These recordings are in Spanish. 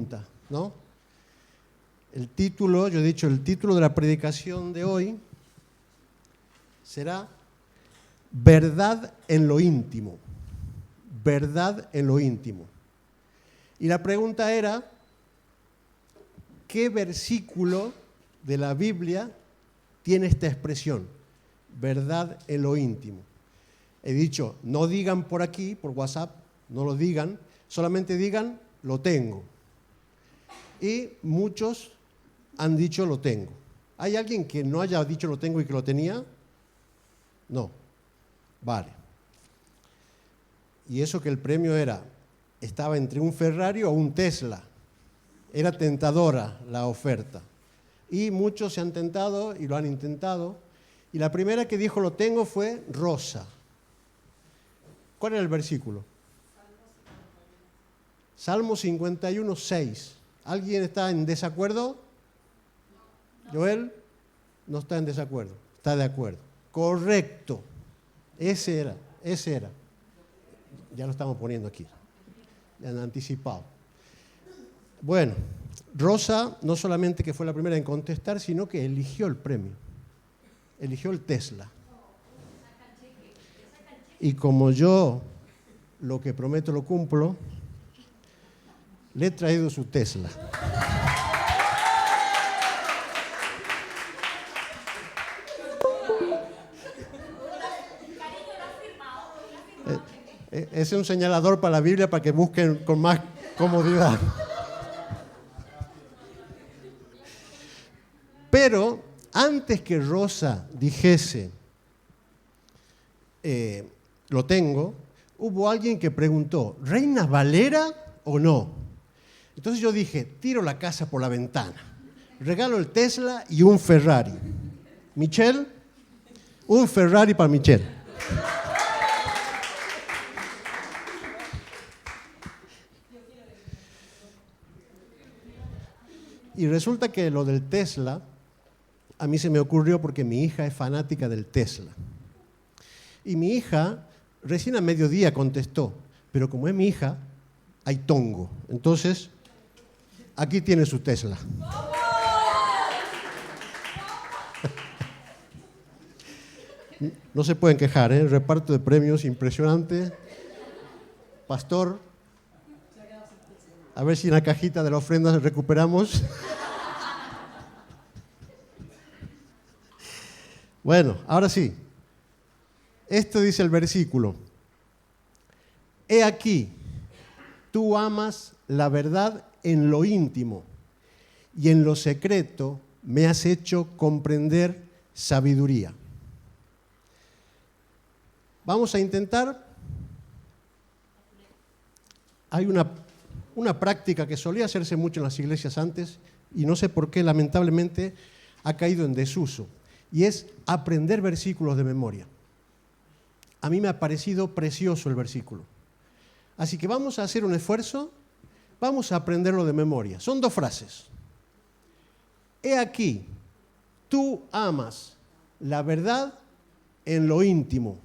pregunta, ¿no? El título, yo he dicho, el título de la predicación de hoy será Verdad en lo íntimo. Verdad en lo íntimo. Y la pregunta era, ¿qué versículo de la Biblia tiene esta expresión? Verdad en lo íntimo. He dicho, no digan por aquí, por WhatsApp, no lo digan, solamente digan, lo tengo. Y muchos han dicho, lo tengo. ¿Hay alguien que no haya dicho lo tengo y que lo tenía? No. Vale. Y eso que el premio estaba entre un Ferrari o un Tesla. Era tentadora la oferta. Y muchos se han tentado y lo han intentado. Y la primera que dijo lo tengo fue Rosa. ¿Cuál era el versículo? Salmo 51, 6. ¿Alguien está en desacuerdo? Joel no está en desacuerdo, está de acuerdo. Correcto. Ese era. Ya lo estamos poniendo aquí. Ya han anticipado. Bueno, Rosa no solamente que fue la primera en contestar, sino que eligió el premio. Eligió el Tesla. Y como yo lo que prometo lo cumplo, le he traído su Tesla. Ese es un señalador para la Biblia para que busquen con más comodidad. Pero antes que Rosa dijese, lo tengo, hubo alguien que preguntó, ¿Reina Valera o no? Entonces yo dije, tiro la casa por la ventana, regalo el Tesla y un Ferrari. Michelle, un Ferrari para Michelle. Y resulta que lo del Tesla, a mí se me ocurrió porque mi hija es fanática del Tesla. Y mi hija recién a mediodía contestó, pero como es mi hija, hay tongo. Entonces, aquí tiene su Tesla. No se pueden quejar, ¿eh? Reparto de premios impresionante. Pastor, a ver si en la cajita de la ofrenda recuperamos. Bueno, ahora sí. Esto dice el versículo. He aquí, tú amas la verdad en lo íntimo y en lo secreto me has hecho comprender sabiduría. Vamos a intentar. Hay una práctica que solía hacerse mucho en las iglesias antes y no sé por qué lamentablemente ha caído en desuso y es aprender versículos de memoria. A mí me ha parecido precioso el versículo. Así que vamos a hacer un esfuerzo, vamos a aprenderlo de memoria. Son 2 frases. He aquí, tú amas la verdad en lo íntimo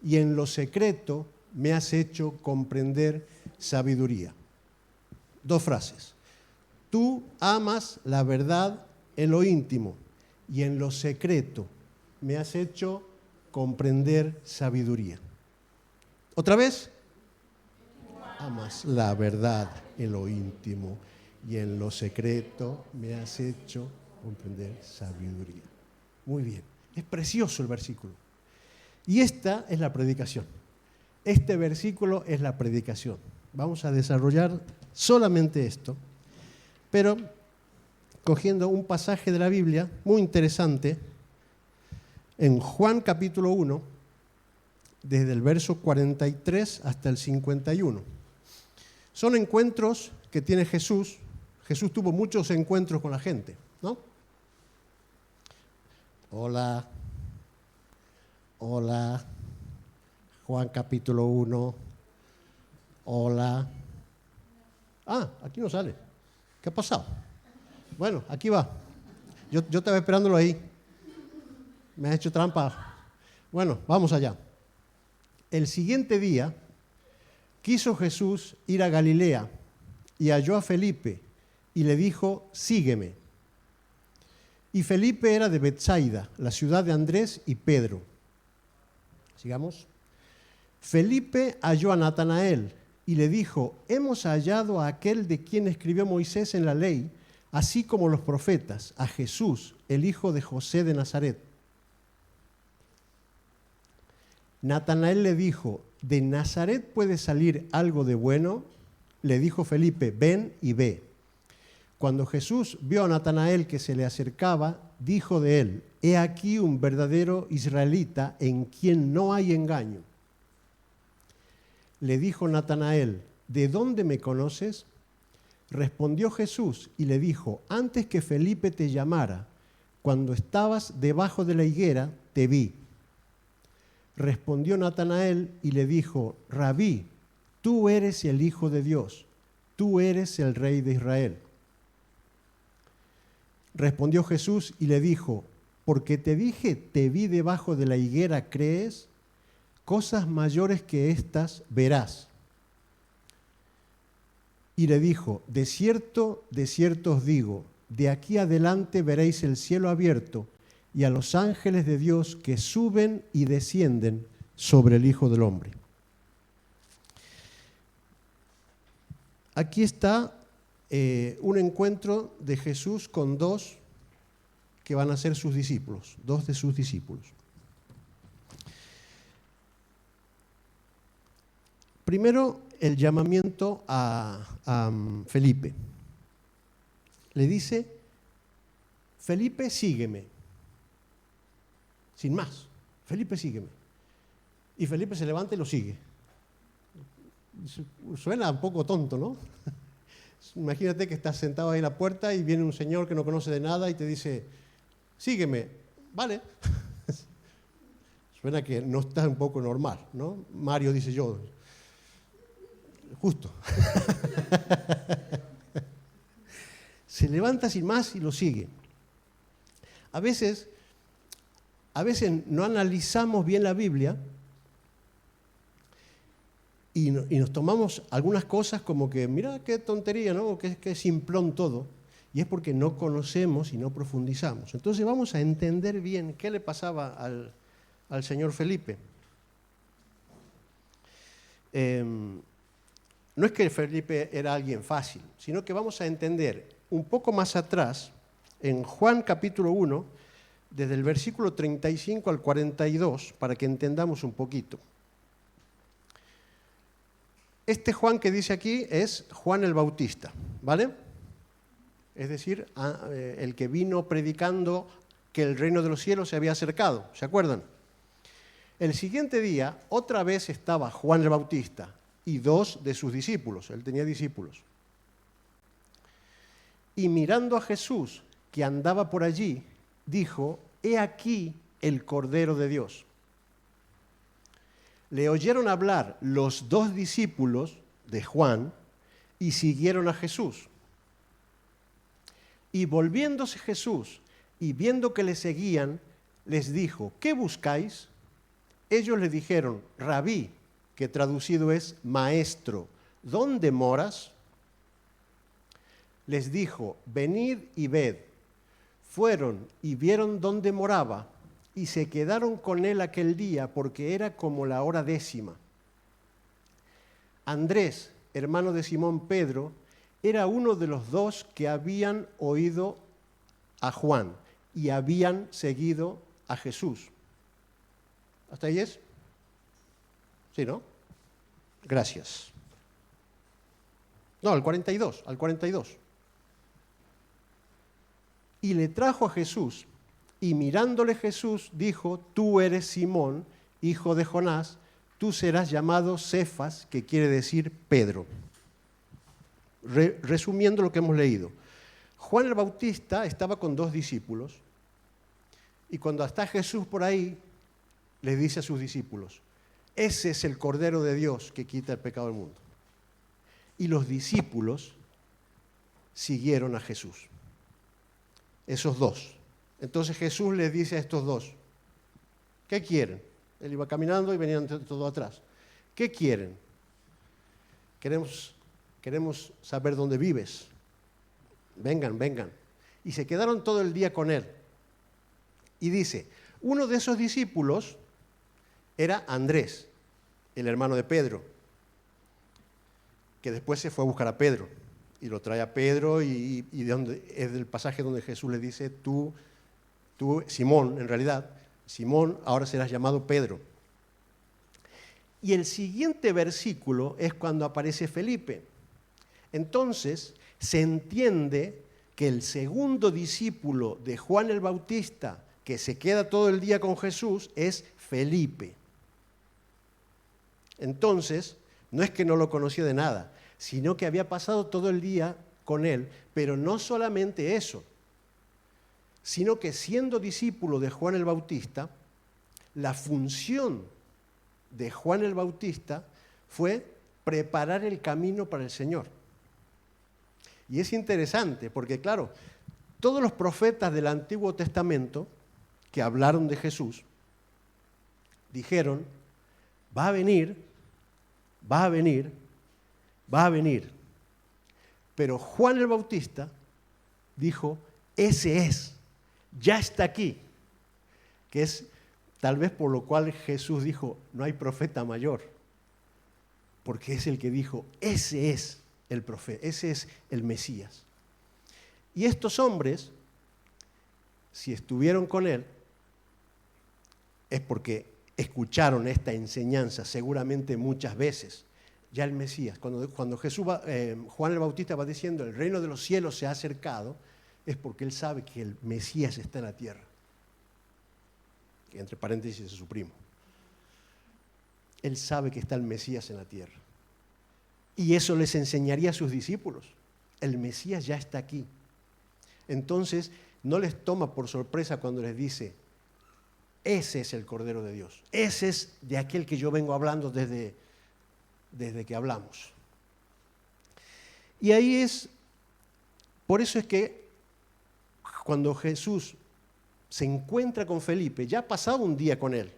y en lo secreto me has hecho comprender sabiduría. 2 frases. Tú amas la verdad en lo íntimo y en lo secreto me has hecho comprender sabiduría. ¿Otra vez? Amas la verdad en lo íntimo y en lo secreto me has hecho comprender sabiduría. Muy bien, es precioso el versículo. Y esta es la predicación. Este versículo es la predicación. Vamos a desarrollar solamente esto, pero cogiendo un pasaje de la Biblia muy interesante, en Juan capítulo 1, desde el verso 43 hasta el 51. Son encuentros que tiene Jesús. Jesús tuvo muchos encuentros con la gente, ¿no? Hola. Juan capítulo 1. Hola. Aquí no sale. ¿Qué ha pasado? Bueno, aquí va. Yo estaba esperándolo ahí. Me has hecho trampa. Bueno, vamos allá. El siguiente día quiso Jesús ir a Galilea, y halló a Felipe y le dijo, sígueme. Y Felipe era de Betsaida, la ciudad de Andrés y Pedro. Sigamos. Felipe halló a Natanael y le dijo, hemos hallado a aquel de quien escribió Moisés en la ley, así como los profetas, a Jesús, el hijo de José de Nazaret. Natanael le dijo, ¿de Nazaret puede salir algo de bueno? Le dijo Felipe, ven y ve. Cuando Jesús vio a Natanael que se le acercaba, dijo de él, he aquí un verdadero israelita en quien no hay engaño. Le dijo Natanael, ¿de dónde me conoces? Respondió Jesús y le dijo, antes que Felipe te llamara, cuando estabas debajo de la higuera, te vi. Respondió Natanael y le dijo, Rabí, tú eres el Hijo de Dios, tú eres el Rey de Israel. Respondió Jesús y le dijo, porque te dije, te vi debajo de la higuera, ¿crees? Cosas mayores que estas verás. Y le dijo, de cierto os digo, de aquí adelante veréis el cielo abierto y a los ángeles de Dios que suben y descienden sobre el Hijo del Hombre. Aquí está un encuentro de Jesús con dos que van a ser sus discípulos, dos de sus discípulos. Primero, el llamamiento a Felipe. Le dice, Felipe, sígueme. Sin más, Felipe, sígueme. Y Felipe se levanta y lo sigue. Suena un poco tonto, ¿no? Imagínate que estás sentado ahí en la puerta y viene un señor que no conoce de nada y te dice, sígueme. Vale. Suena que no está un poco normal, ¿no? Mario dice yo. Justo. Se levanta sin más y lo sigue. A veces no analizamos bien la Biblia y nos tomamos algunas cosas como que, mira qué tontería, ¿no? Que simplón todo. Y es porque no conocemos y no profundizamos. Entonces vamos a entender bien qué le pasaba al señor Felipe. No es que Felipe era alguien fácil, sino que vamos a entender un poco más atrás, en Juan capítulo 1, desde el versículo 35 al 42, para que entendamos un poquito. Este Juan que dice aquí es Juan el Bautista, ¿vale? Es decir, el que vino predicando que el reino de los cielos se había acercado, ¿se acuerdan? El siguiente día, otra vez estaba Juan el Bautista y dos de sus discípulos, él tenía discípulos. Y mirando a Jesús, que andaba por allí, dijo, he aquí el Cordero de Dios. Le oyeron hablar los dos discípulos de Juan y siguieron a Jesús. Y volviéndose Jesús y viendo que le seguían, les dijo, ¿qué buscáis? Ellos le dijeron, Rabí, que traducido es maestro, ¿dónde moras? Les dijo, venid y ved. Fueron y vieron dónde moraba y se quedaron con él aquel día porque era como la hora 10:00. Andrés, hermano de Simón Pedro, era uno de los dos que habían oído a Juan y habían seguido a Jesús. ¿Hasta ahí es? ¿Sí, no? Gracias. No, al 42. Y le trajo a Jesús, y mirándole Jesús dijo, tú eres Simón, hijo de Jonás, tú serás llamado Cefas, que quiere decir Pedro. Resumiendo lo que hemos leído, Juan el Bautista estaba con dos discípulos, y cuando está Jesús por ahí, les dice a sus discípulos, ese es el Cordero de Dios que quita el pecado del mundo. Y los discípulos siguieron a Jesús. Esos dos. Entonces Jesús les dice a estos dos, ¿qué quieren? Él iba caminando y venían todos atrás. ¿Qué quieren? Queremos queremos saber dónde vives. Vengan, vengan. Y se quedaron todo el día con él. Y dice, uno de esos discípulos era Andrés, el hermano de Pedro, que después se fue a buscar a Pedro. Y lo trae a Pedro y es del pasaje donde Jesús le dice, tú, Simón, en realidad, Simón, ahora serás llamado Pedro. Y el siguiente versículo es cuando aparece Felipe. Entonces, se entiende que el segundo discípulo de Juan el Bautista, que se queda todo el día con Jesús, es Felipe. Entonces, no es que no lo conocía de nada, sino que había pasado todo el día con él, pero no solamente eso, sino que siendo discípulo de Juan el Bautista, la función de Juan el Bautista fue preparar el camino para el Señor. Y es interesante porque, claro, todos los profetas del Antiguo Testamento que hablaron de Jesús dijeron, va a venir, va a venir, va a venir. Pero Juan el Bautista dijo, ese es, ya está aquí. Que es tal vez por lo cual Jesús dijo, no hay profeta mayor. Porque es el que dijo, ese es el profeta, ese es el Mesías. Y estos hombres, si estuvieron con él, es porque escucharon esta enseñanza seguramente muchas veces. Ya el Mesías, cuando Juan el Bautista va diciendo el reino de los cielos se ha acercado, es porque él sabe que el Mesías está en la tierra. Que entre paréntesis es su primo. Él sabe que está el Mesías en la tierra. Y eso les enseñaría a sus discípulos. El Mesías ya está aquí. Entonces, no les toma por sorpresa cuando les dice, ese es el Cordero de Dios. Ese es de aquel que yo vengo hablando desde que hablamos. Y ahí por eso es que cuando Jesús se encuentra con Felipe, ya ha pasado un día con él.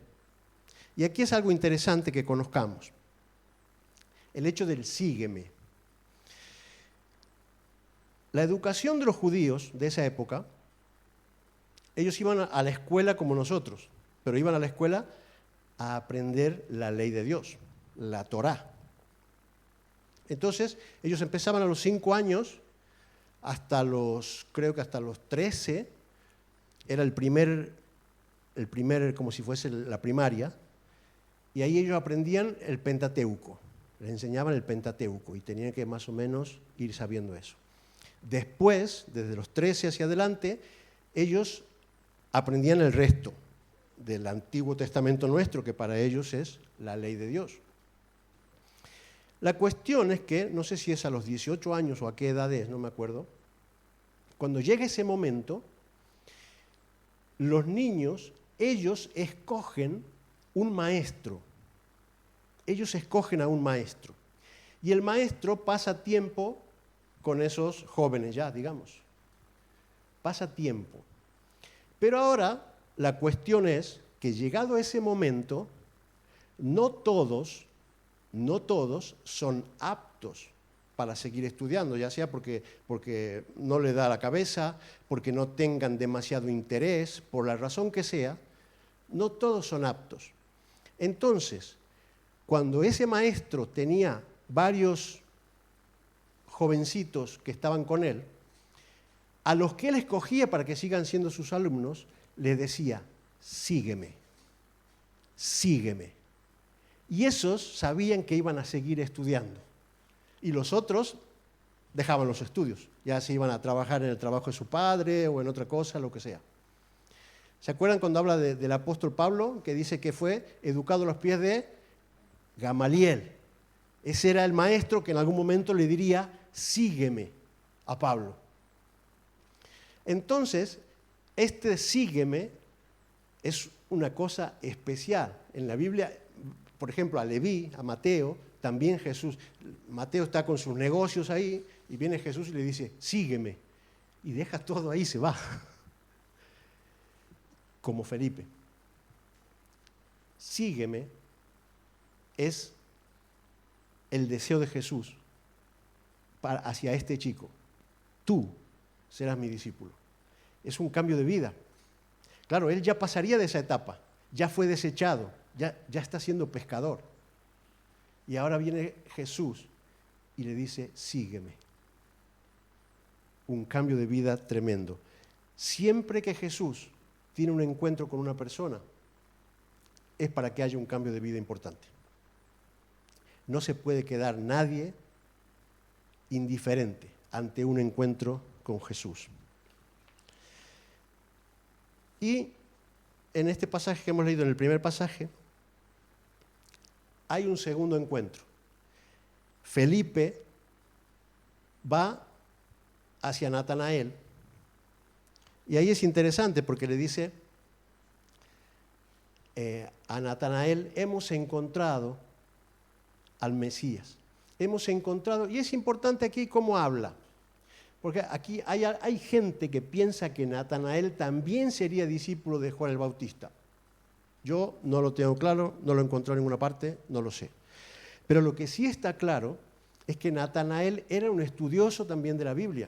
Y aquí es algo interesante que conozcamos. El hecho del sígueme. La educación de los judíos de esa época, ellos iban a la escuela como nosotros, pero iban a la escuela a aprender la ley de Dios, la Torá. Entonces, ellos empezaban a los 5 años, creo que hasta los 13, era el primer, como si fuese la primaria, y ahí ellos aprendían el Pentateuco, les enseñaban el Pentateuco, y tenían que más o menos ir sabiendo eso. Después, desde los 13 hacia adelante, ellos aprendían el resto del Antiguo Testamento nuestro, que para ellos es la ley de Dios. La cuestión es que, no sé si es a los 18 años o a qué edad es, no me acuerdo, cuando llega ese momento, los niños, ellos escogen un maestro. Ellos escogen a un maestro. Y el maestro pasa tiempo con esos jóvenes ya, digamos. Pasa tiempo. Pero ahora la cuestión es que llegado ese momento, no todos son aptos para seguir estudiando, ya sea porque no le da la cabeza, porque no tengan demasiado interés, por la razón que sea, no todos son aptos. Entonces, cuando ese maestro tenía varios jovencitos que estaban con él, a los que él escogía para que sigan siendo sus alumnos, les decía, sígueme, sígueme. Y esos sabían que iban a seguir estudiando. Y los otros dejaban los estudios, ya se iban a trabajar en el trabajo de su padre o en otra cosa, lo que sea. ¿Se acuerdan cuando habla del apóstol Pablo, que dice que fue educado a los pies de Gamaliel? Ese era el maestro que en algún momento le diría, sígueme a Pablo. Entonces, este sígueme es una cosa especial. En la Biblia, por ejemplo, a Leví, a Mateo, también Mateo está con sus negocios ahí y viene Jesús y le dice, sígueme. Y deja todo ahí y se va. Como Felipe. Sígueme es el deseo de Jesús hacia este chico. Tú serás mi discípulo. Es un cambio de vida. Claro, él ya pasaría de esa etapa, ya fue desechado, ya está siendo pescador. Y ahora viene Jesús y le dice, sígueme. Un cambio de vida tremendo. Siempre que Jesús tiene un encuentro con una persona, es para que haya un cambio de vida importante. No se puede quedar nadie indiferente ante un encuentro con Jesús. Y en este pasaje que hemos leído, en el primer pasaje, hay un segundo encuentro. Felipe va hacia Natanael y ahí es interesante porque le dice a Natanael, hemos encontrado al Mesías. Hemos encontrado, y es importante aquí cómo habla, porque aquí hay gente que piensa que Natanael también sería discípulo de Juan el Bautista. Yo no lo tengo claro, no lo he encontrado en ninguna parte, no lo sé. Pero lo que sí está claro es que Natanael era un estudioso también de la Biblia.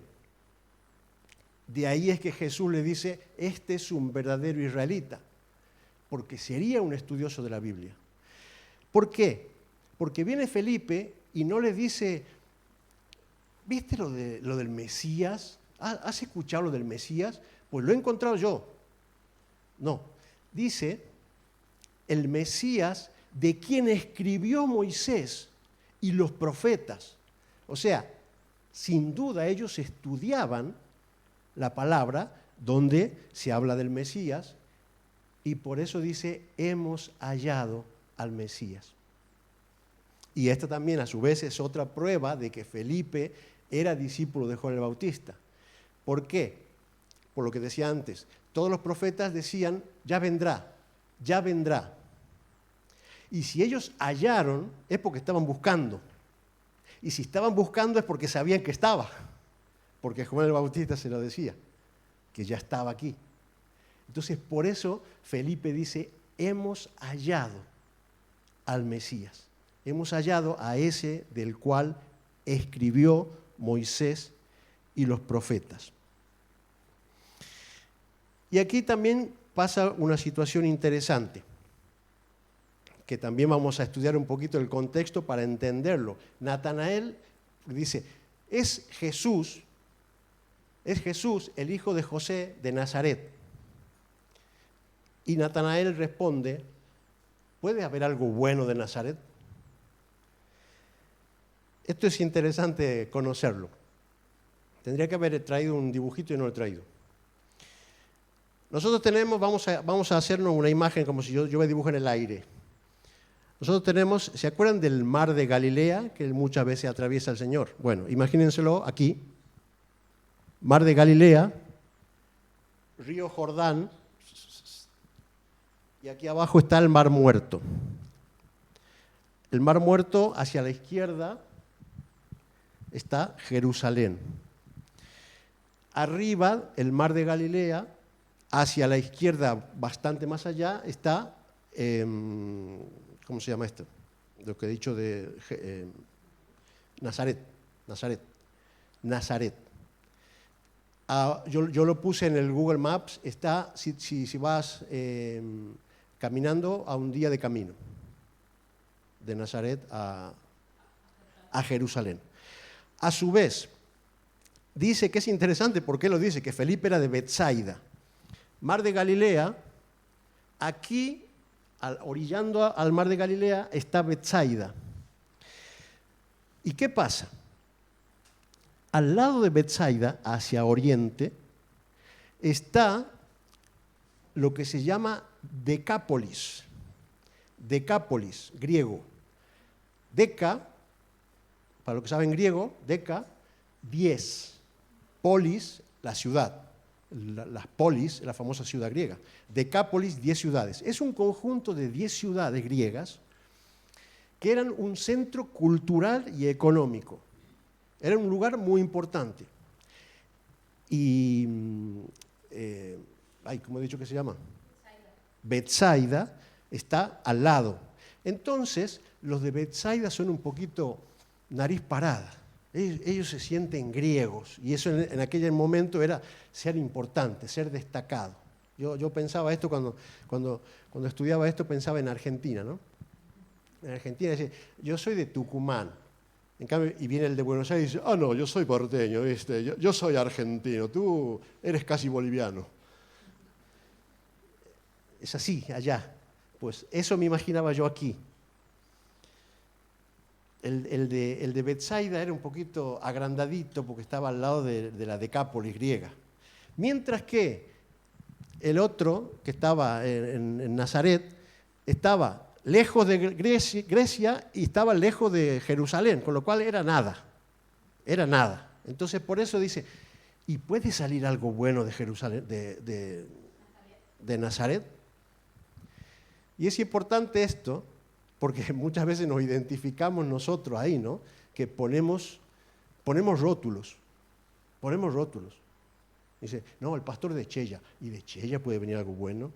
De ahí es que Jesús le dice, este es un verdadero israelita, porque sería un estudioso de la Biblia. ¿Por qué? Porque viene Felipe y no le dice, ¿viste lo del Mesías? ¿Has escuchado lo del Mesías? Pues lo he encontrado yo. No, dice, el Mesías de quien escribió Moisés y los profetas. O sea, sin duda ellos estudiaban la palabra donde se habla del Mesías y por eso dice, hemos hallado al Mesías. Y esta también a su vez es otra prueba de que Felipe era discípulo de Juan el Bautista. ¿Por qué? Por lo que decía antes, todos los profetas decían, ya vendrá, ya vendrá. Y si ellos hallaron, es porque estaban buscando. Y si estaban buscando es porque sabían que estaba. Porque Juan el Bautista se lo decía, que ya estaba aquí. Entonces, por eso Felipe dice, hemos hallado al Mesías. Hemos hallado a ese del cual escribió Moisés y los profetas. Y aquí también pasa una situación interesante, que también vamos a estudiar un poquito el contexto para entenderlo. Natanael dice, es Jesús el hijo de José de Nazaret. Y Natanael responde, ¿puede haber algo bueno de Nazaret? Esto es interesante conocerlo. Tendría que haber traído un dibujito y no lo he traído. Nosotros tenemos, vamos a hacernos una imagen como si yo me dibujo en el aire. Nosotros tenemos, ¿se acuerdan del mar de Galilea que muchas veces atraviesa el Señor? Bueno, imagínenselo aquí. Mar de Galilea, río Jordán, y aquí abajo está el Mar Muerto. El Mar Muerto, hacia la izquierda, está Jerusalén. Arriba, el Mar de Galilea, hacia la izquierda, bastante más allá, está, ¿cómo se llama esto? Lo que he dicho de Nazaret. Yo lo puse en el Google Maps, está, si vas caminando, a un día de camino, de Nazaret a Jerusalén. A su vez, dice que es interesante, ¿por qué lo dice? Que Felipe era de Betsaida. Mar de Galilea, aquí, orillando al Mar de Galilea, está Betsaida. ¿Y qué pasa? Al lado de Betsaida, hacia oriente, está lo que se llama Decápolis. Decápolis, griego. Deca, para los que saben griego, deca, 10. Polis, la ciudad. Las polis, la famosa ciudad griega. Decápolis, 10 ciudades. Es un conjunto de 10 ciudades griegas que eran un centro cultural y económico. Era un lugar muy importante. Y, ¿cómo he dicho que se llama? Betsaida está al lado. Entonces, los de Betsaida son un poquito nariz parada. Ellos se sienten griegos y eso en aquel momento era ser importante, ser destacado. Yo pensaba esto cuando estudiaba esto, pensaba en Argentina, ¿no? En Argentina decía, yo soy de Tucumán. En cambio, y viene el de Buenos Aires y dice, no, yo soy porteño, ¿viste? Yo soy argentino, tú eres casi boliviano. Es así, allá. Pues eso me imaginaba yo aquí. El de Betsaida era un poquito agrandadito porque estaba al lado de la Decápolis griega. Mientras que el otro, que estaba en Nazaret, estaba lejos de Grecia y estaba lejos de Jerusalén, con lo cual era nada. Era nada. Entonces por eso dice, ¿y puede salir algo bueno de Jerusalén, de Nazaret? Y es importante esto, porque muchas veces nos identificamos nosotros ahí, ¿no? Que ponemos rótulos. Ponemos rótulos. Dice, no, el pastor de Chella. ¿Y de Chella puede venir algo bueno?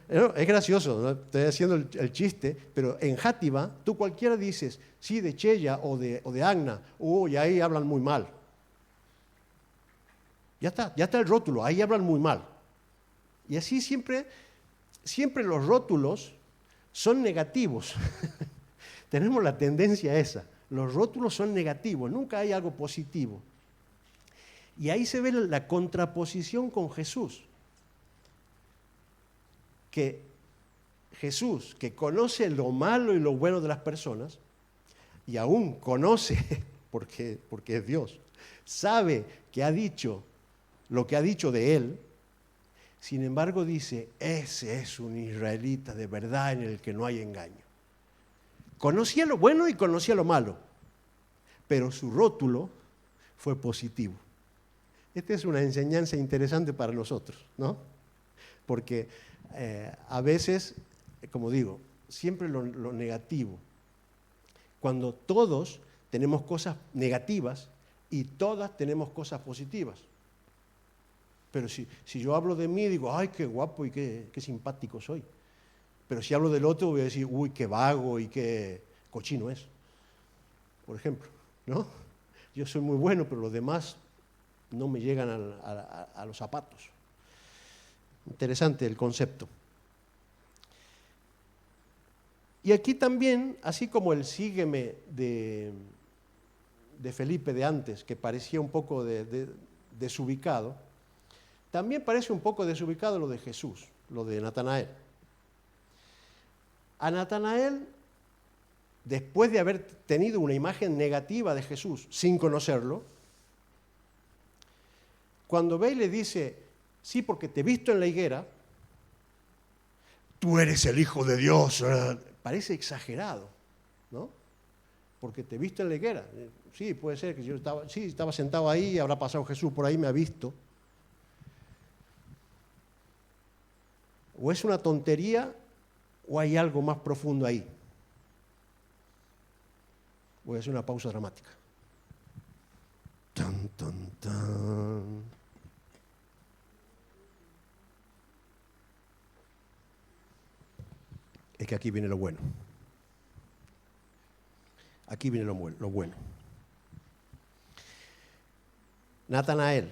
Es gracioso, ¿no? Estoy haciendo el chiste, pero en Játiva, tú cualquiera dices, sí, de Chella o de Agna, y ahí hablan muy mal. Ya está el rótulo, ahí hablan muy mal. Y así siempre los rótulos son negativos. Tenemos la tendencia esa. Los rótulos son negativos, nunca hay algo positivo. Y ahí se ve la contraposición con Jesús. Que Jesús, que conoce lo malo y lo bueno de las personas, y aún conoce, porque es Dios, sabe que ha dicho lo que ha dicho de él, sin embargo dice, ese es un israelita de verdad en el que no hay engaño. Conocía lo bueno y conocía lo malo, pero su rótulo fue positivo. Esta es una enseñanza interesante para nosotros, ¿no? Porque a veces, como digo, siempre lo negativo. Cuando todos tenemos cosas negativas y todas tenemos cosas positivas. Pero si yo hablo de mí, digo, ay, qué guapo y qué simpático soy. Pero si hablo del otro, voy a decir, uy, qué vago y qué cochino es. Por ejemplo, ¿no? Yo soy muy bueno, pero los demás no me llegan a los zapatos. Interesante el concepto. Y aquí también, así como el sígueme de Felipe de antes, que parecía un poco desubicado, también parece un poco desubicado lo de Jesús, lo de Natanael. A Natanael, después de haber tenido una imagen negativa de Jesús sin conocerlo, cuando ve y le dice, sí, porque te he visto en la higuera, tú eres el Hijo de Dios, parece exagerado, ¿no? Porque te he visto en la higuera. Sí, puede ser que yo estaba sentado ahí, habrá pasado Jesús por ahí, me ha visto. O es una tontería o hay algo más profundo ahí. Voy a hacer una pausa dramática. Tan, tan, tan. Es que aquí viene lo bueno. Aquí viene lo bueno. Natanael.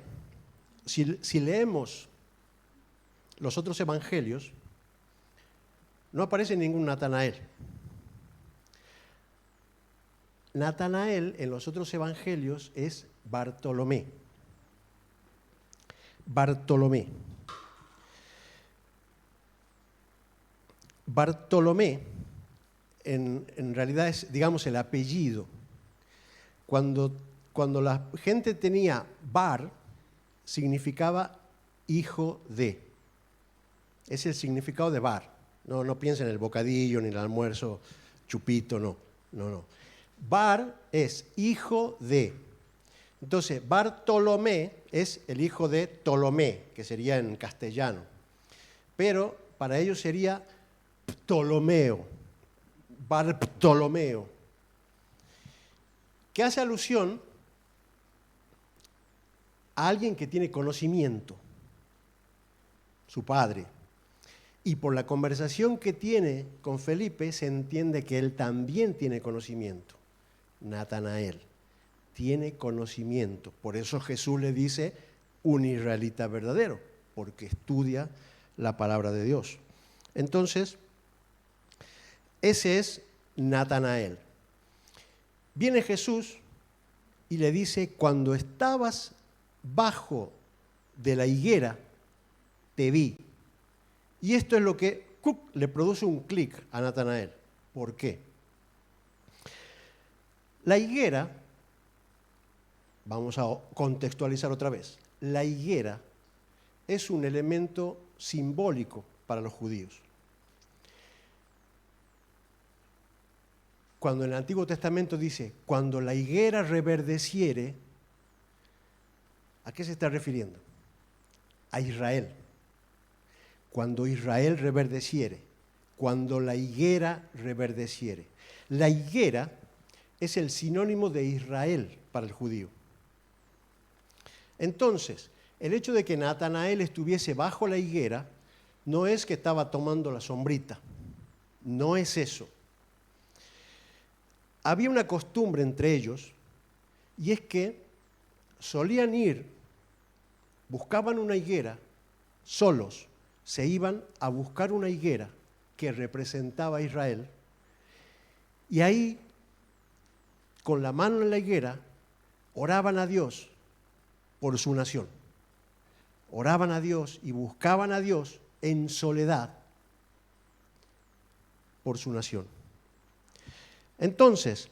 Si leemos los otros evangelios, no aparece ningún Natanael. Natanael en los otros evangelios es Bartolomé. Bartolomé. Bartolomé en realidad es, digamos, el apellido. Cuando la gente tenía Bar, significaba hijo de. Es el significado de Bar. No piensen en el bocadillo ni en el almuerzo, chupito, no. Bar es hijo de. Entonces, Bartolomé es el hijo de Ptolomé, que sería en castellano. Pero para ellos sería Ptolomeo, Bartolomeo, que hace alusión a alguien que tiene conocimiento, su padre. Y por la conversación que tiene con Felipe se entiende que él también tiene conocimiento. Natanael. Tiene conocimiento. Por eso Jesús le dice un israelita verdadero, porque estudia la palabra de Dios. Entonces, ese es Natanael. Viene Jesús y le dice, cuando estabas bajo de la higuera, te vi. Y esto es lo que le produce un clic a Natanael. ¿Por qué? La higuera, vamos a contextualizar otra vez, la higuera es un elemento simbólico para los judíos. Cuando en el Antiguo Testamento dice, cuando la higuera reverdeciere, ¿a qué se está refiriendo? A Israel. Cuando Israel reverdeciere, cuando la higuera reverdeciere. La higuera es el sinónimo de Israel para el judío. Entonces, el hecho de que Natanael estuviese bajo la higuera no es que estaba tomando la sombrita, no es eso. Había una costumbre entre ellos, y es que solían ir, buscaban una higuera, solos, se iban a buscar una higuera que representaba a Israel, y ahí, con la mano en la higuera, oraban a Dios por su nación. Oraban a Dios y buscaban a Dios en soledad por su nación. Entonces,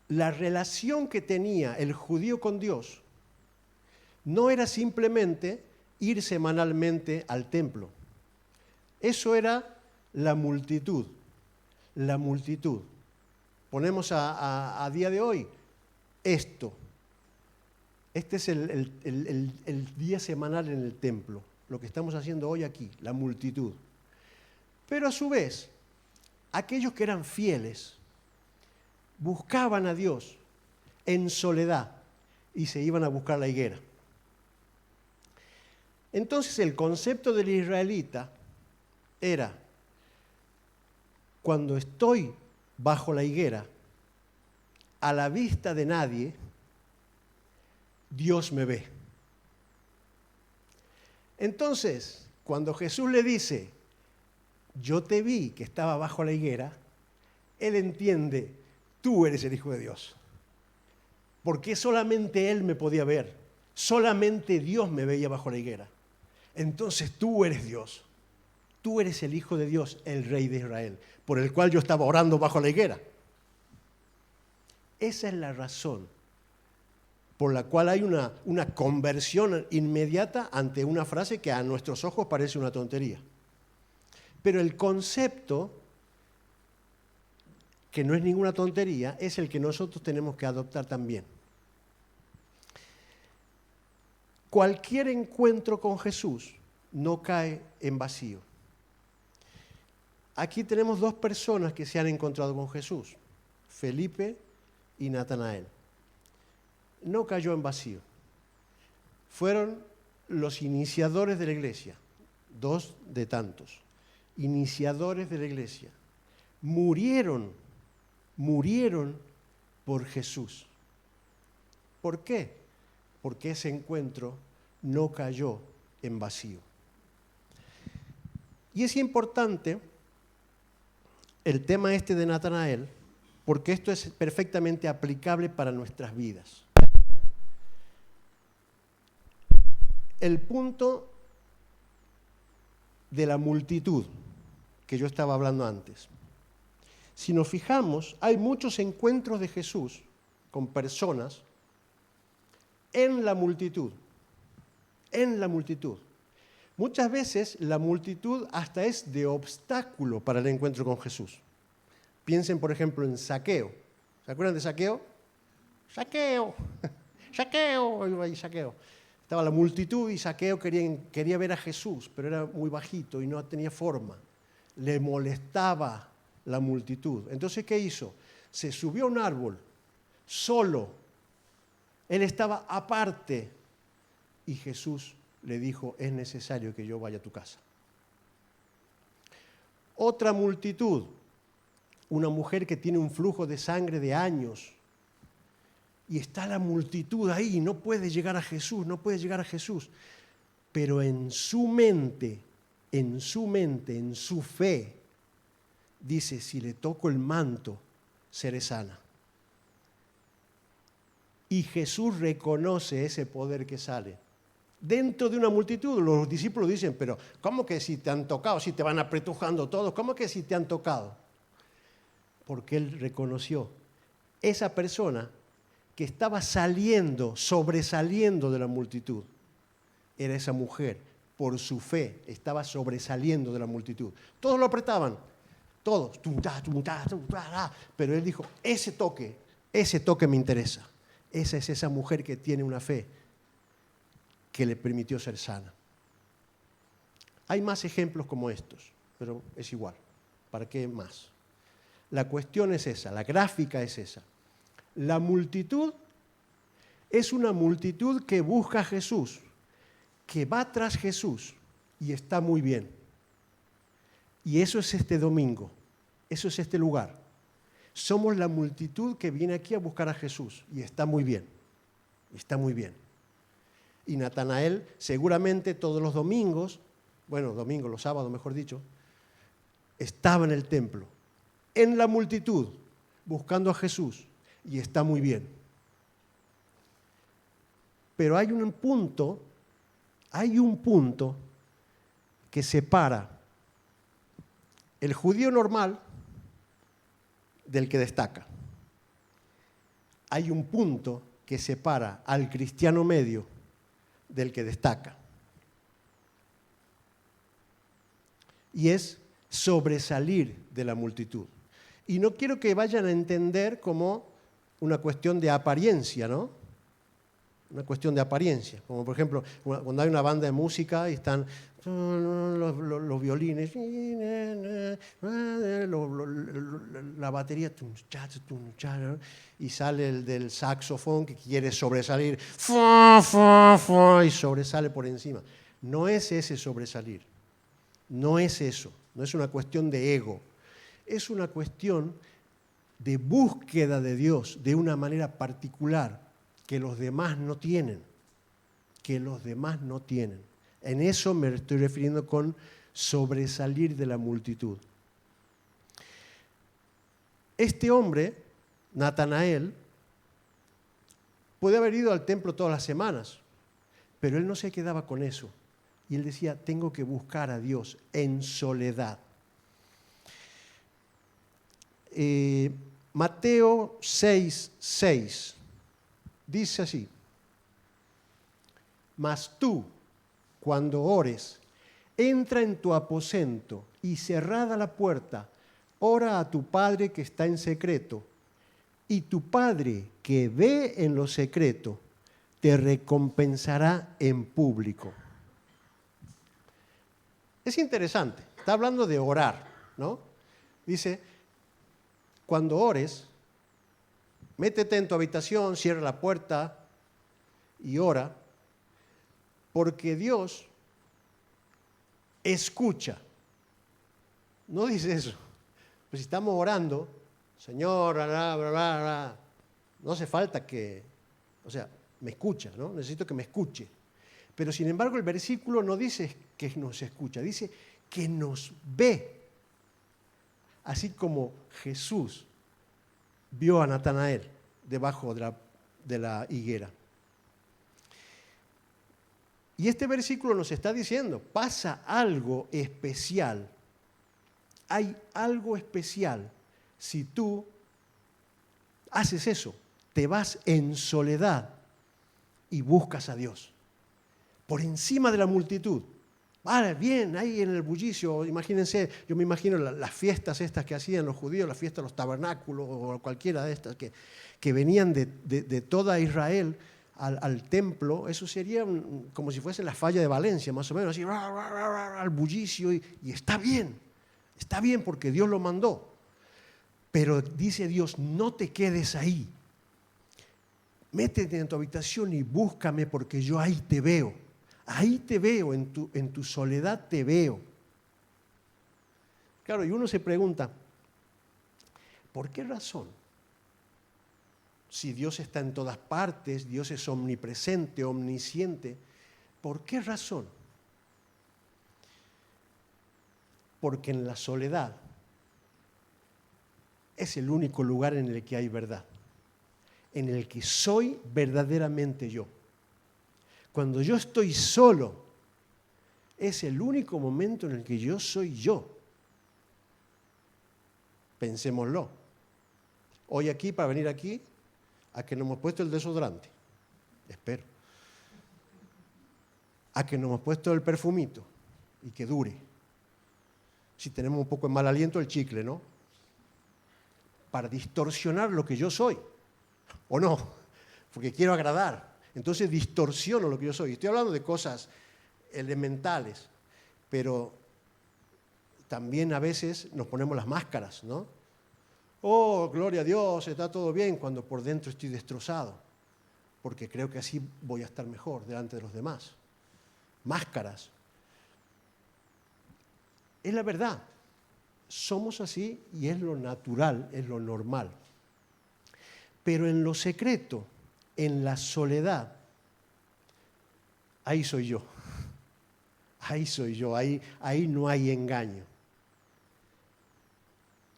la relación que tenía el judío con Dios no era simplemente ir semanalmente al templo. Eso era la multitud. La multitud. Ponemos a día de hoy esto. Este es el día semanal en el templo, lo que estamos haciendo hoy aquí, la multitud. Pero a su vez, aquellos que eran fieles buscaban a Dios en soledad y se iban a buscar la higuera. Entonces el concepto del israelita era, cuando estoy bajo la higuera, a la vista de nadie, Dios me ve. Entonces, cuando Jesús le dice, yo te vi que estaba bajo la higuera, él entiende, tú eres el Hijo de Dios. Porque solamente Él me podía ver, solamente Dios me veía bajo la higuera. Entonces tú eres Dios, tú eres el Hijo de Dios, el Rey de Israel, por el cual yo estaba orando bajo la higuera. Esa es la razón por la cual hay una conversión inmediata ante una frase que a nuestros ojos parece una tontería. Pero el concepto, que no es ninguna tontería, es el que nosotros tenemos que adoptar también. Cualquier encuentro con Jesús no cae en vacío. Aquí tenemos dos personas que se han encontrado con Jesús, Felipe y Natanael. No cayó en vacío. Fueron los iniciadores de la iglesia, dos de tantos, iniciadores de la iglesia. Murieron por Jesús. ¿Por qué? Porque ese encuentro no cayó en vacío. Y es importante el tema este de Natanael, porque esto es perfectamente aplicable para nuestras vidas. El punto de la multitud que yo estaba hablando antes. Si nos fijamos, hay muchos encuentros de Jesús con personas en la multitud. En la multitud. Muchas veces la multitud hasta es de obstáculo para el encuentro con Jesús. Piensen, por ejemplo, en Zaqueo. ¿Se acuerdan de Zaqueo? ¡Zaqueo! ¡Zaqueo! Ahí Zaqueo. Estaba la multitud y Zaqueo quería ver a Jesús, pero era muy bajito y no tenía forma. Le molestaba la multitud. Entonces, ¿qué hizo? Se subió a un árbol, solo. Él estaba aparte y Jesús le dijo, es necesario que yo vaya a tu casa. Otra multitud, una mujer que tiene un flujo de sangre de años. Y está la multitud ahí, no puede llegar a Jesús, no puede llegar a Jesús. Pero en su mente, en su fe, dice, si le toco el manto, seré sana. Y Jesús reconoce ese poder que sale. Dentro de una multitud, los discípulos dicen, pero ¿cómo que si te han tocado? Si te van apretujando todos, ¿cómo que si te han tocado? Porque él reconoció esa persona que estaba saliendo, sobresaliendo de la multitud. Era esa mujer, por su fe, estaba sobresaliendo de la multitud. Todos lo apretaban, todos. Pero él dijo, ese toque me interesa. Esa es esa mujer que tiene una fe que le permitió ser sana. Hay más ejemplos como estos, pero es igual. ¿Para qué más? La cuestión es esa, la gráfica es esa. La multitud es una multitud que busca a Jesús, que va tras Jesús y está muy bien. Y eso es este domingo, eso es este lugar. Somos la multitud que viene aquí a buscar a Jesús y está muy bien, está muy bien. Y Natanael seguramente todos los domingos, los sábados mejor dicho, estaba en el templo, en la multitud, buscando a Jesús y está muy bien. Pero hay un punto que separa el judío normal del que destaca. Hay un punto que separa al cristiano medio del que destaca. Y es sobresalir de la multitud. Y no quiero que vayan a entender como una cuestión de apariencia, ¿no? Una cuestión de apariencia. Como por ejemplo, cuando hay una banda de música y están los violines, la batería, y sale el del saxofón que quiere sobresalir, y sobresale por encima. No es ese sobresalir. No es eso. No es una cuestión de ego. Es una cuestión de búsqueda de Dios de una manera particular que los demás no tienen. Que los demás no tienen. En eso me estoy refiriendo con sobresalir de la multitud. Este hombre, Natanael, puede haber ido al templo todas las semanas, pero él no se quedaba con eso. Y él decía, tengo que buscar a Dios en soledad. Mateo 6:6 dice así: mas tú, cuando ores, entra en tu aposento y cerrada la puerta, ora a tu Padre que está en secreto, y tu Padre que ve en lo secreto te recompensará en público. Es interesante, está hablando de orar, ¿no? Dice, cuando ores, métete en tu habitación, cierra la puerta y ora, porque Dios escucha. No dice eso. Pues si estamos orando, Señor, bla, bla, bla, no hace falta que, me escucha, ¿no? Necesito que me escuche. Pero sin embargo el versículo no dice que nos escucha, dice que nos ve. Así como Jesús vio a Natanael debajo de la higuera. Y este versículo nos está diciendo, pasa algo especial. Hay algo especial si tú haces eso, te vas en soledad y buscas a Dios. Por encima de la multitud. Vale, bien, ahí en el bullicio, imagínense, yo me imagino las fiestas estas que hacían los judíos, las fiestas de los tabernáculos o cualquiera de estas que venían de toda Israel al templo, eso sería como si fuese la falla de Valencia, más o menos, así, al bullicio, y está bien porque Dios lo mandó. Pero dice Dios, no te quedes ahí. Métete en tu habitación y búscame porque yo ahí te veo. Ahí te veo, en tu soledad te veo. Claro, y uno se pregunta, ¿Por qué razón? Si Dios está en todas partes, Dios es omnipresente, omnisciente, ¿por qué razón? Porque en la soledad es el único lugar en el que hay verdad, en el que soy verdaderamente yo. Cuando yo estoy solo, es el único momento en el que yo soy yo. Pensémoslo. Hoy aquí, para venir aquí, a que nos hemos puesto el desodorante, espero. A que nos hemos puesto el perfumito y que dure. Si tenemos un poco de mal aliento, el chicle, ¿no? Para distorsionar lo que yo soy, ¿o no? Porque quiero agradar. Entonces distorsiono lo que yo soy. Estoy hablando de cosas elementales, pero también a veces nos ponemos las máscaras, ¿no? Oh, gloria a Dios, está todo bien, cuando por dentro estoy destrozado, porque creo que así voy a estar mejor delante de los demás. Máscaras. Es la verdad. Somos así y es lo natural, es lo normal. Pero en lo secreto, en la soledad, ahí soy yo. Ahí soy yo, ahí no hay engaño.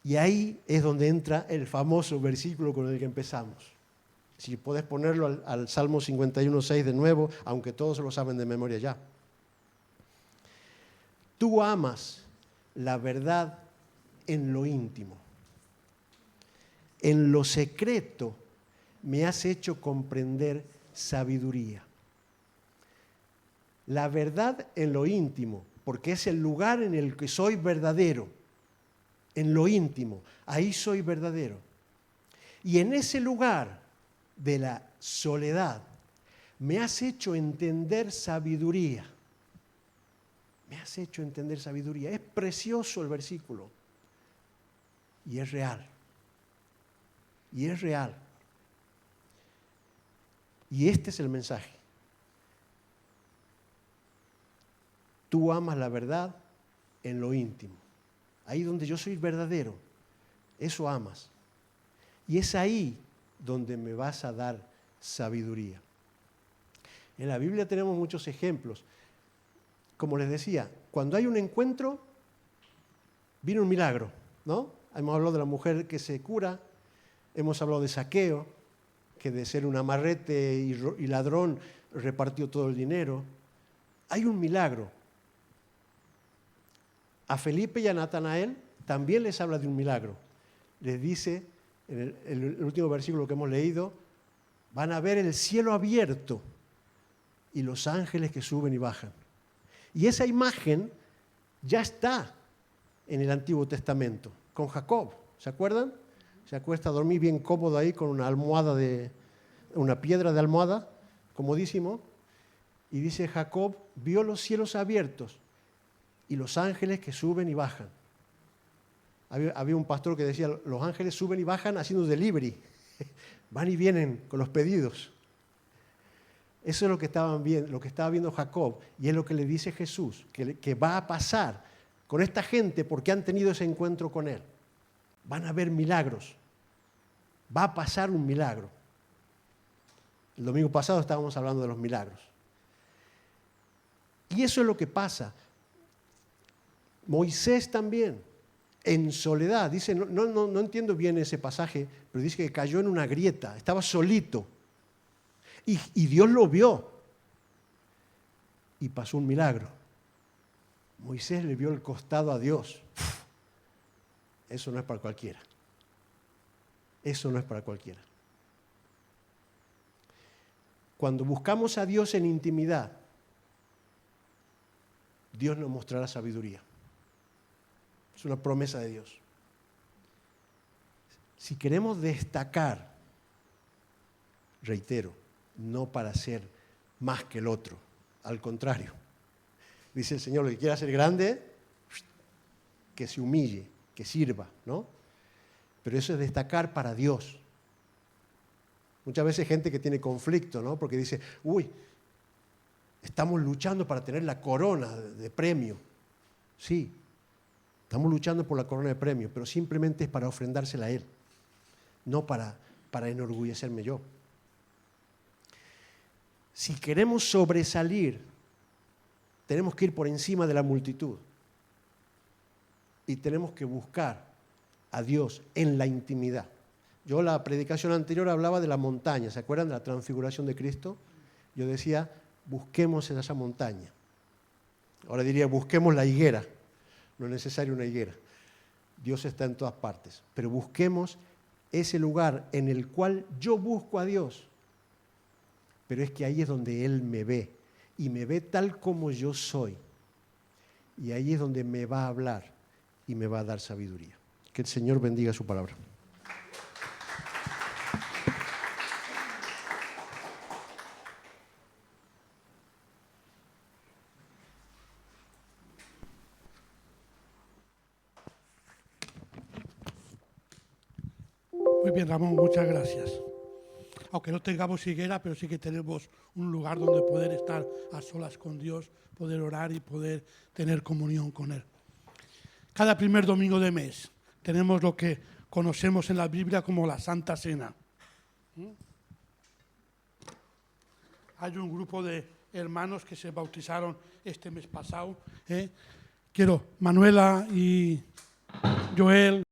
Y ahí es donde entra el famoso versículo con el que empezamos. Si puedes ponerlo al Salmo 51:6 de nuevo, aunque todos lo saben de memoria ya. Tú amas la verdad en lo íntimo. En lo secreto me has hecho comprender sabiduría. La verdad en lo íntimo, porque es el lugar en el que soy verdadero. En lo íntimo, ahí soy verdadero. Y en ese lugar de la soledad me has hecho entender sabiduría. Me has hecho entender sabiduría. Es precioso el versículo. Y es real. Y es real. Y este es el mensaje. Tú amas la verdad en lo íntimo. Ahí donde yo soy verdadero, eso amas. Y es ahí donde me vas a dar sabiduría. En la Biblia tenemos muchos ejemplos. Como les decía, cuando hay un encuentro, viene un milagro, ¿no? Hemos hablado de la mujer que se cura, hemos hablado de Zaqueo, que de ser un amarrete y ladrón repartió todo el dinero. Hay un milagro. A Felipe y a Natanael también les habla de un milagro. Les dice, en el último versículo que hemos leído, van a ver el cielo abierto y los ángeles que suben y bajan. Y esa imagen ya está en el Antiguo Testamento, con Jacob. ¿Se acuerdan? Se acuesta a dormir bien cómodo ahí con una almohada una piedra de almohada, comodísimo. Y dice Jacob, vio los cielos abiertos y los ángeles que suben y bajan. Había un pastor que decía, los ángeles suben y bajan haciendo delivery. Van y vienen con los pedidos. Eso es lo que estaba viendo Jacob, y es lo que le dice Jesús, que va a pasar con esta gente porque han tenido ese encuentro con Él. Van a haber milagros. Va a pasar un milagro. El domingo pasado estábamos hablando de los milagros. Y eso es lo que pasa. Moisés también, en soledad, dice, no entiendo bien ese pasaje, pero dice que cayó en una grieta, estaba solito. Y Dios lo vio. Y pasó un milagro. Moisés le vio el costado a Dios. Eso no es para cualquiera. Eso no es para cualquiera. Cuando buscamos a Dios en intimidad, Dios nos mostrará sabiduría. Es una promesa de Dios. Si queremos destacar, reitero, no para ser más que el otro, al contrario. Dice el Señor, lo que quiera ser grande, que se humille, que sirva, ¿no? Pero eso es destacar para Dios. Muchas veces hay gente que tiene conflicto, ¿no? Porque dice, estamos luchando para tener la corona de premio. Sí, estamos luchando por la corona de premio, pero simplemente es para ofrendársela a Él. no para enorgullecerme yo. Si queremos sobresalir, tenemos que ir por encima de la multitud y tenemos que buscar a Dios en la intimidad. Yo la predicación anterior hablaba de la montaña, ¿se acuerdan de la transfiguración de Cristo? Yo decía, busquemos en esa montaña. Ahora diría, busquemos la higuera. No es necesario una higuera. Dios está en todas partes. Pero busquemos ese lugar en el cual yo busco a Dios. Pero es que ahí es donde Él me ve. Y me ve tal como yo soy. Y ahí es donde me va a hablar y me va a dar sabiduría. Que el Señor bendiga su palabra. Muy bien, Ramón, muchas gracias. Aunque no tengamos higuera, pero sí que tenemos un lugar donde poder estar a solas con Dios, poder orar y poder tener comunión con Él. Cada primer domingo de mes tenemos lo que conocemos en la Biblia como la Santa Cena. Hay un grupo de hermanos que se bautizaron este mes pasado. Manuela y Joel,